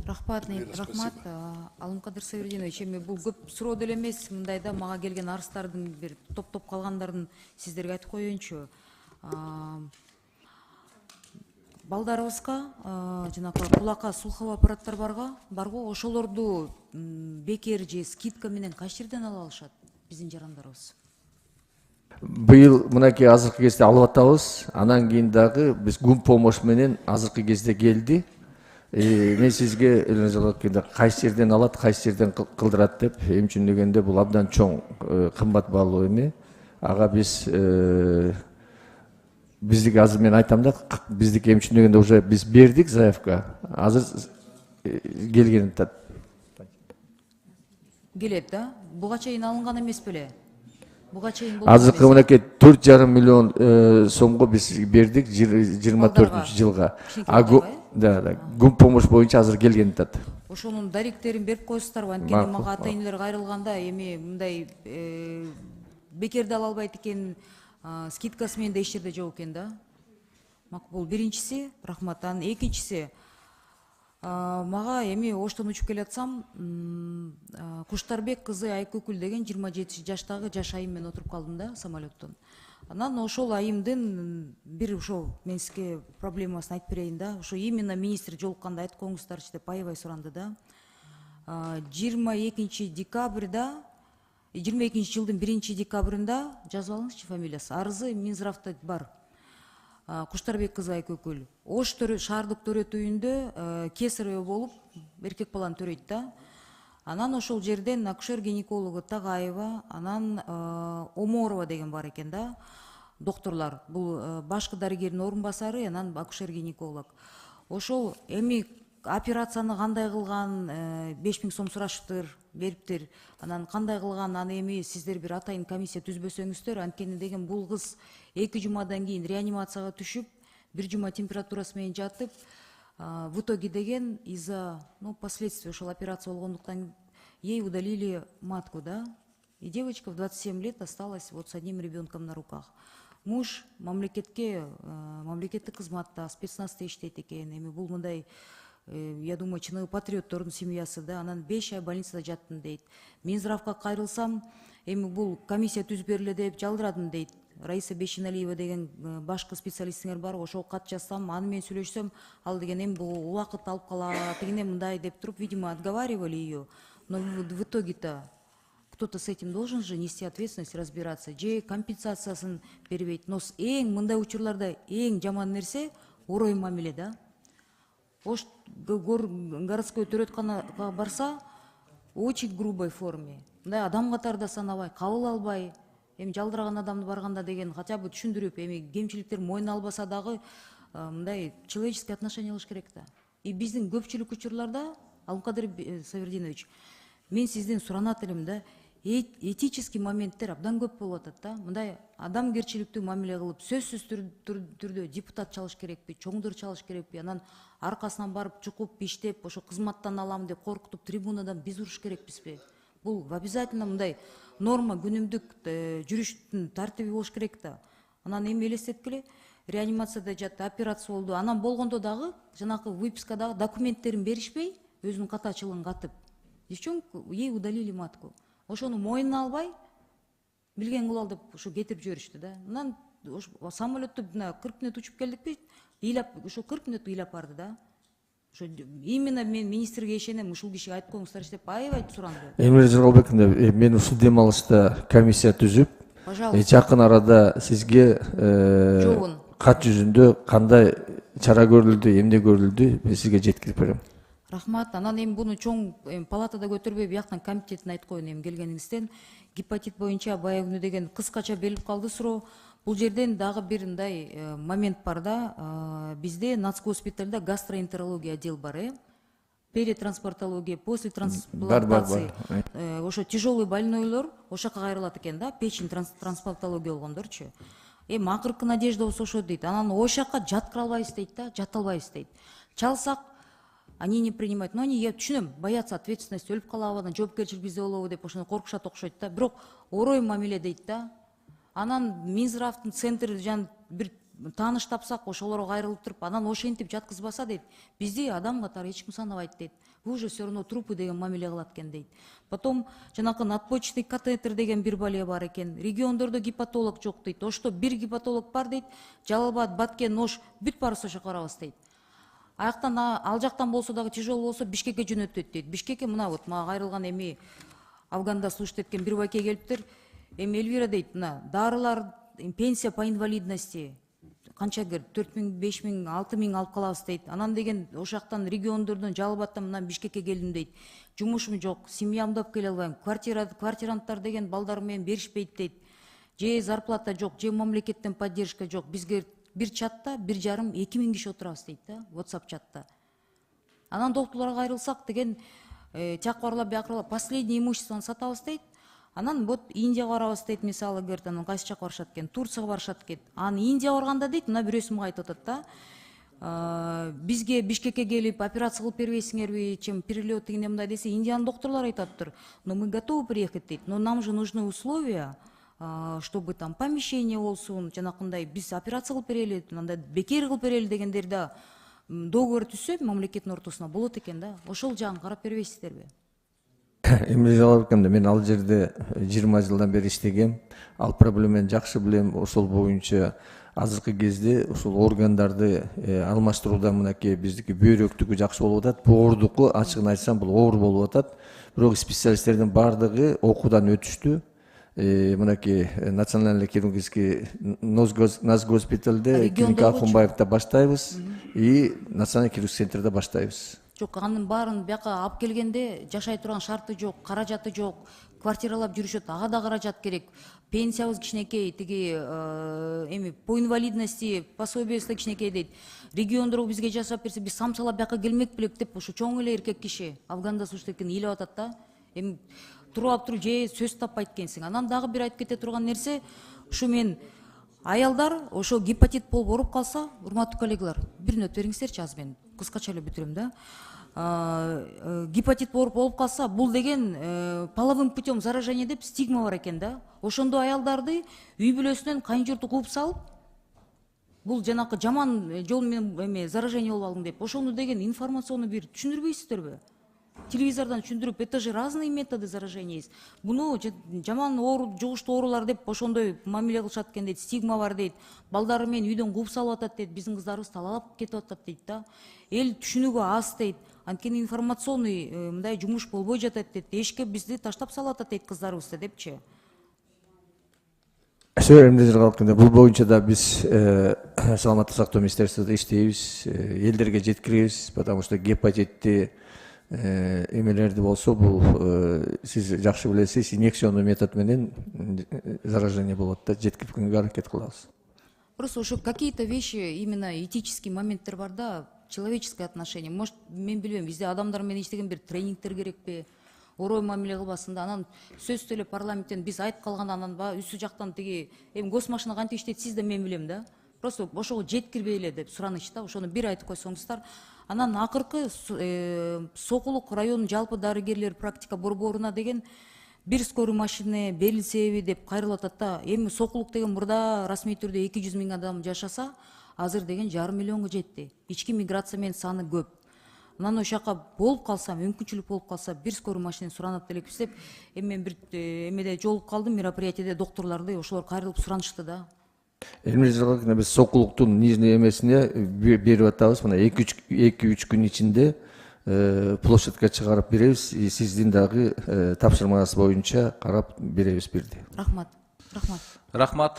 Рахмат, Алымкадыр Сабирдинович, эми бул көп суроо деле эмес, мындайда мага келген арыздардын бир топ калгандарын сиздерге айтып коеюнчу. Балдарыбызга жанагы кулакка слуховой аппараттар барго, ошолорду бекер же скидка менен кайсы жерден ала алышат биздин жарандарыбыз? Быйыл мынакей азыркы кезде алып атабыз. Анан кийин дагы биз гум помощь менен азыркы кезде келди. Мен сизге жолуп келгенде кайсы жерден алат, кайсы жерден кылдырат деп эмчүндөгөндө бул абдан чоң кымбат баалуу эме. Ага биздики азыр мен айтам да, биздики эмчүндөгөндө уже биз бердик заявка. Азыр келген келет да. Буга чейин алынган эмес беле? Азыркы мынакей 4,5 миллион сомго биз бердик 24-жылга. Да, гум помощь боюнча азыр келген атат. Ошонун даректерин берип коесуздарбы? Анткени мага ата-энелер кайрылганда эми мындай бекерди ала албайт экен, скидкасы менен да эч жерде жок экен да. Макул, биринчиси, рахмат. Анан экинчиси, мага эми Оштон учуп келатсам, Куштарбек кызы Айкөкүл деген 27 жаштагы жаш айым менен отуруп калдым да самолеттон. Анан ошол айымдын бир ошо мен сизге проблемасын айтып берейин да. Ошо именно министр жолукканда айтып коюңуздарчы деп аябай суранды да. 22 декабрда 22 жылдын 1 декабрында жазып алыңызчы фамилиясы. Арызы Минздравда бар. Куштарбек кызы Айкөкүл. Ош шаардык төрөт үйүндө кесарево болуп, эркек баланы төрөйт да. Анан ошол жерден акушер-гинекологу Тагаева, анан Оморова деген бар экен да. Докторлар, бул башкы дарыгердин орун басары, анан акушер-гинеколог. Ошол эми операцияны кандай кылган, 5000 сом сурашыптыр, бериптир. Анан кандай кылган, аны эми сиздер бир атайын комиссия түзбөсөңүздөр, анткени деген бул кыз 2 жумадан кийин реанимацияга түшүп, 1 жума температурасы менен жатып, в итоге деген из-за последствий ошол операция болгондуктан ей удалили матку, да? И девочка в 27 лет осталась вот с одним ребенком на руках. Муж мамлекеттик кызматта, спецназда иштейт экен. Эми бул мындай, я думаю, чыныгы патриоттордун семьясы да. Анан 5 ай больницада жаттым дейт. Минздравга кайрылсам, эми бул комиссия түзүп бериле деп жалдырадым дейт. Раиса Бешиналиева деген башкы специалистиңер бар, ошол кат жазсам, аны менен сүйлөшсөм, ал деген эми бул убакыт алып калат, тигине мындай деп туруп, видимо, отговаривали ее. Но в итоге-то кто-то с этим должен же нести ответственность, разбираться. Же компенсациясын бербейт. Но эң мындай учурларда эң жаман нерсе орой мамиле да. Ош городской төрөтканага барса, очень грубой форме. Мындай адам катарда санабай, кабыл албай, эми жалдыраган адамды барганда деген хотя бы түшүндүрүп, эми кемчиликтер мойнуна албаса дагы мындай человеческий отношение алыш керек да. И биздин көпчүлүк учурларда, Алымкадыр Сабирдинович, мен сизден суранат элем да, этический моменттер абдан көп болуп атат да. Мындай адамгерчиликтүү мамиле кылып, сөзсүз түрдө депутат чалыш керекпи, чоңдор чалыш керекпи, анан аркасынан барып чукуп, иштеп, ошо кызматтан алам деп коркутуп, трибунадан биз уруш керекпизби? Бул обязательно мындай норма, күнүмдүк жүрүштүн тартиби болуш керек да. Анан эми элестеткиле, реанимацияда жатты, операция болду. Анан болгондо дагы, жанакы выпискадагы документтерин беришпей, өзүнүн катачылыгын катып. Девчонку, ей удалили матку. Ошону мойнуна албай, билген кылалы деп ошо кетирип жиберишти да. Анан самолетту 40 мүнөт учуп келдикпи, ошо 40 мүнөт ыйлап барды да. Именно мен министрге ишенем, ушул кишиге айтып коюңуздарчы деп аябай суранды. Эмре Жоролбековна, мен ушул демалышта комиссия түзүп, жакын арада сизге кат жүзүндө кандай чара көрүлдү, эмне көрүлдү, мен сизге жеткирип берем. Рахмат. Анан эми буну чоң палатада көтөрбөй, бияктан комитеттин айтып коеюн эми келгениңизден. Гепатит боюнча баягы күнү деген кыскача берилип калды суроо. Бул жерден дагы бир мындай момент бар да. Бизде Нацгоспитальда гастроэнтерология отдел бар, перетранспортология, после трансплантации. Ошо тяжелый больнойлор ошока кайрылат экен да, печень трансплантология болгондорчу. Эми акыркы надежда болсо ошо дейт. Анан ошока жаткыра албайбыз дейт да, жата албайбыз дейт. Чалсак они не принимают. Но они, я түшүнөм, боятся ответственности, өлүп калабы, анан жоопкерчилик бизде болобу деп ошону коркушат окшойт да. Бирок орой мамиле дейт да. Анан Минздравдын центри бир тааныш тапсак ошолорго кайрылып туруп анан ошентип жаткызбаса дейт, бизди адам катары эч ким санабайт дейт. Вы уже все равно трупы деген мамиле кылат экен дейт. Потом жанакы надпочечный катетер деген бир бале бар экен. Региондордо гепатолог жок дейт. Ошто бир гепатолог бар дейт. Жалал Абад, Баткен, Ош бүт баарыбыз ошо карабыз дейт. Аяктан ал жактан болсо дагы тяжело болсо Бишкекке жөнөтөт дейт. Бишкекке мына вот мага кайрылган эми Афганда служить эткен бир байке келиптир. Эми Эльвира дейт, мына дарылар, пенсия по инвалидности канча кер 4000, 5000, 6000 алып калабыз дейт. Анан деген ошактан региондордон Жалал Абадтан мына Бишкекке келдим дейт. Жумушум жок, семьямды алып келе албайм. Квартиранттар деген балдар менен беришпейт дейт. Же зарплата жок, же мамлекеттен поддержка жок. Бизге бир чатта 1,5-2 киши отурабыз дейт да, WhatsApp чатта. Анан доктурларга кайрылсак деген чакыралап бакыралап последний имуществоны сатабыз дейт. Анан вот Индияга барабыз дейт, мисалы говорит, анан кайсы жакка барышат экен, Турцияга барышат экен. Анан Индияга барганда дейт, мына бирөөсү мага айтып атат да. Бизге Бишкекке келип операция кылып бербейсиңерби, чем перелет дегенде мындай десе, Индиянын доктурлары айтаптыр. Но мы готовы приехать дейт, но нам же нужны условия, чтобы там помещение болсун, жанакындай биз операция кылып берели, мындай бекер кылып берели дегендерде договор түзсө мамлекеттин ортосуна болот экен да. Ошол жагын карап бербейсиздерби? Эмне жаап экен да, мен ал жерде 20 жылдан бери иштегем. Ал проблеманы жакшы билем. Ошол боюнча азыркы кезде ушул органдарды алмаштырууда мынакей биздики бөйрөктүкү жакшы болуп атат. Боордуку ачыгын айтсам бул оор болуп атат. Бирок специалисттердин баардыгы окуудан өтүштү. Мынакей национальный хирургический Назгоспиталде клиника Акунбаевда баштайбыз и национальный хирургический центрде баштайбыз. Жок, анын баарын бияка алып келгенде жашай турган шарты жок, каражаты жок, квартиралап жүрүшөт, ага да каражат керек. Пенсиябыз кичинекей, тиги эми по инвалидности пособиеси кичинекей дейт. Региондор бизге жасап берсе, биз самсалап бияка келмек белек деп, ошо чоң эле эркек киши Афганда служить эткен ыйлап атат да. Эми туруп туруп же сөз таппайт экенсиң. Анан дагы бир айтып кете турган нерсе, ушу мен аялдар ошо гепатит болуп ооруп калса, урматтуу коллегалар, бир мүнөт бериңиздерчи, аз мен кыскача эле бүтүрөм да. Гепатит болуп калса, бул деген половым путем заражение деп стигма бар экен да. Ошондо аялдарды үй бүлөсүнөн кайын журту кууп салып, бул жанакы жаман жол менен эме заражение болуп алдың деп. Ошону деген информационну бир түшүндүрбөйсүздөрбү? Телевизордан түшүндүрүп, это же разные методы заражения есть. Буну жаман оору, жугуштуу оорулар деп ошондой мамиле кылышат экен дейт, стигма бар дейт. Балдары менен үйдөн кууп салып атат дейт, биздин кыздарыбыз талаалап кетип атат дейт да. Эл түшүнүүгө аз дейт. Анткени информационный мындай жумуш болбой жатат дейт. Эшикке бизди таштап салып атат дейт кыздарыбызды депчи. Эмне жаргалып келгенде бул боюнча да биз саламаттык сактоо министерствосунда иштейбиз, элдерге жеткиребиз, потому что гепатитти эмелерди болсо бул сиз жакшы билесиз, инъекционный метод менен заражение болот да, жеткирүүгө аракет кылабыз. Просто ошо какие-то вещи, именно этический моменттер бар да, человеческое отношение. Может, мен билбейм, бизде адамдар менен иштеген бир тренингтер керекпи? Орой мамиле кылбасын да, анан сөз эле парламенттен биз айтып калганда анан үстү жактан тиги эми госмашина кантип иштейт сиз да мен билем да. Просто ошого жеткирбей эле деп сураныч да, ошону бир айтып койсоңуздар. Анан акыркы Сокулук район жалпы дарыгерлер практика борборуна деген бир скорый машина берилсеби деп кайрылып атат да. Эми Сокулук деген мурда расмий түрдө 200 000 адам жашаса, азыр деген 500 000 жетти. Ички миграция менен саны көп. Анан ошол жака болуп калса, мүмкүнчүлүк болуп калса, бир скорый машина суранат элекпиз деп, эми мен бир эмеде жолугуп калдым, мероприятиеде доктурларды, ошолор кайрылып суранышты да. Эмне жаргалып биз Сокулуктун нижний эмесине берип атабыз. Мына 2-3 күн ичинде площадька чыгарып беребиз. Сиздин дагы тапшырмаңыз боюнча карап беребиз бирди. Рахмат. Рахмат.